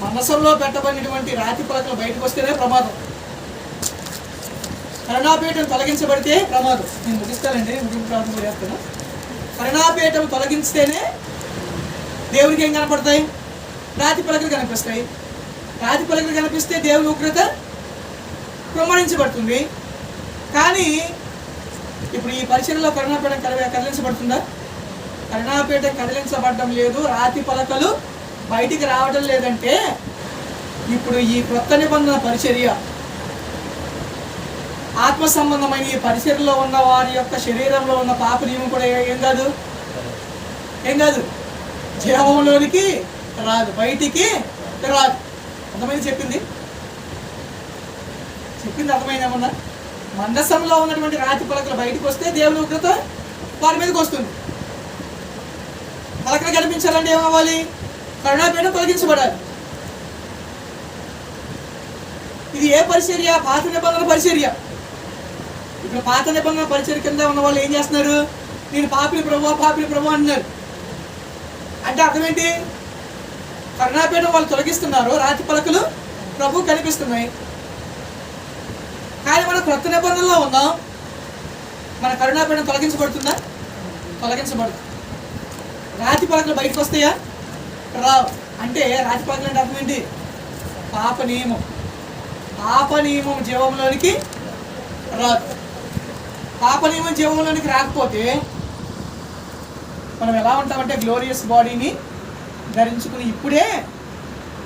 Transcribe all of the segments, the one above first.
మనసులో పెట్టబడినటువంటి రాతి పలకలు బయటకు వస్తేనే ప్రమాదం. కరుణాపీఠం తొలగించబడితే ప్రమాదం. నేను ముగిస్తానండి, ముగింపు ప్రార్థన చేస్తాను. కరుణాపీఠం తొలగిస్తేనే దేవునికి ఏం కనపడతాయి? రాతి పలకలు కనిపిస్తాయి. రాతి పలకలు కనిపిస్తే దేవుని ఉగ్రత ప్రమాణించబడుతుంది. కానీ ఇప్పుడు ఈ పరిచయంలో కరుణాపీఠం కదిలించబడుతుందా? కరుణాపీఠం కదిలించబడడం లేదు, రాతి పలకలు బయటికి రావడం లేదంటే ఇప్పుడు ఈ కొత్త నిబంధన పరిచర్య, ఆత్మ సంబంధమైన ఈ పరిచర్యలో ఉన్న వారి యొక్క శరీరంలో ఉన్న పాప నియమం కూడా ఏం కాదు, జీవంలోనికి రాదు, బయటికి రాదు. అర్థమైంది? చెప్పింది అర్థమైంది ఏమన్నా? మందసంలో ఉన్నటువంటి రాతి పలకలు బయటకు వస్తే దేవుని ఉగ్రత వారి మీదకి వస్తుంది. పలకలు కనిపించాలంటే ఏమవ్వాలి? కరుణాపీఠం తొలగించబడాలి. ఇది ఏ పరిచర్య? పాత నిబంధన పరిచర్య. ఇక్కడ పాత నిబంధన పరిచర్య కింద ఉన్న వాళ్ళు ఏం చేస్తున్నారు? నేను పాపిని ప్రభు అంటున్నారు. అంటే అర్థం ఏంటి? కరుణాపీఠం వాళ్ళు తొలగిస్తున్నారు, రాతి పలకలు ప్రభు కనిపిస్తున్నాయి. కానీ మనం కొత్త నిబంధనలో ఉన్నాం. మన కరుణాపీఠం తొలగించబడుతుందా? తొలగించబడుతుంది. రాతి పలకలు బయటకు వస్తాయా? రావు. అంటే రాతి పలకలు అంటే అర్థం ఏంటి? పాప నియమం జీవంలోనికి రాదు. పాప నియమం జీవంలోనికి రాకపోతే మనం ఎలా ఉంటామంటే గ్లోరియస్ బాడీని ధరించుకుని ఇప్పుడే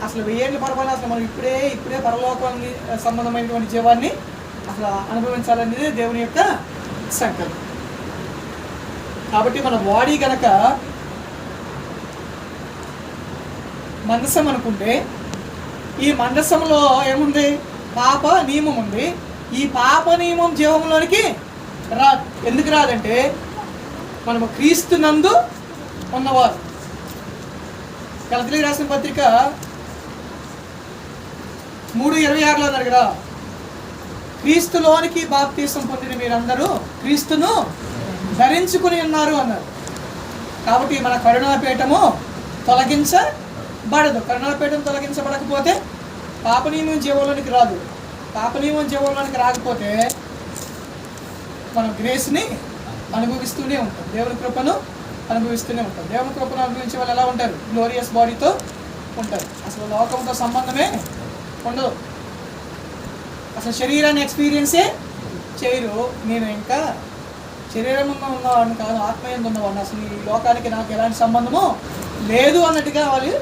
అసలు 1000 ఏళ్ళ పర్వాలేదు, అసలు మనం ఇప్పుడే పరలోకానికి సంబంధమైనటువంటి జీవాన్ని అసలు అనుభవించాలనేది దేవుని యొక్క సంకల్పం. కాబట్టి మన బాడీ గనక మందసం అనుకుంటే, ఈ మందసంలో ఏముంది? పాప నియమం ఉంది. ఈ పాప నియమం జీవంలోనికి రాదు. ఎందుకు రాదంటే మనము క్రీస్తునందు ఉన్నవారు. గలతీయులకు రాసిన పత్రిక 3:26 అన్నారు కదా, క్రీస్తులోనికి బాప్తీసం పొందిన మీరందరూ క్రీస్తును ధరించుకుని ఉన్నారు అన్నారు. కాబట్టి మన కరుణాపీఠము తొలగించబడదు. కరుణాపీఠం తొలగించబడకపోతే పాప నియమం జీవంలోనికి రాదు. పాప నియమం జీవంలోనికి రాకపోతే మనం గ్రేస్ని అనుభవిస్తూనే ఉంటాం, దేవుని కృపను అనుభవిస్తూనే ఉంటాం. దేవుని కృపను అనుభవించే వాళ్ళు ఎలా ఉంటారు? గ్లోరియస్ బాడీతో ఉంటారు. అసలు లోకంతో సంబంధమే ఉండదు, అసలు శరీరాన్ని ఎక్స్పీరియన్సే చేయరు. నేను ఇంకా శరీరం ఉన్నవాడిని కాదు, ఆత్మయందు ఉన్నవాడిని, అసలు ఈ లోకానికి నాకు ఎలాంటి సంబంధము లేదు అన్నట్టుగా వాళ్ళు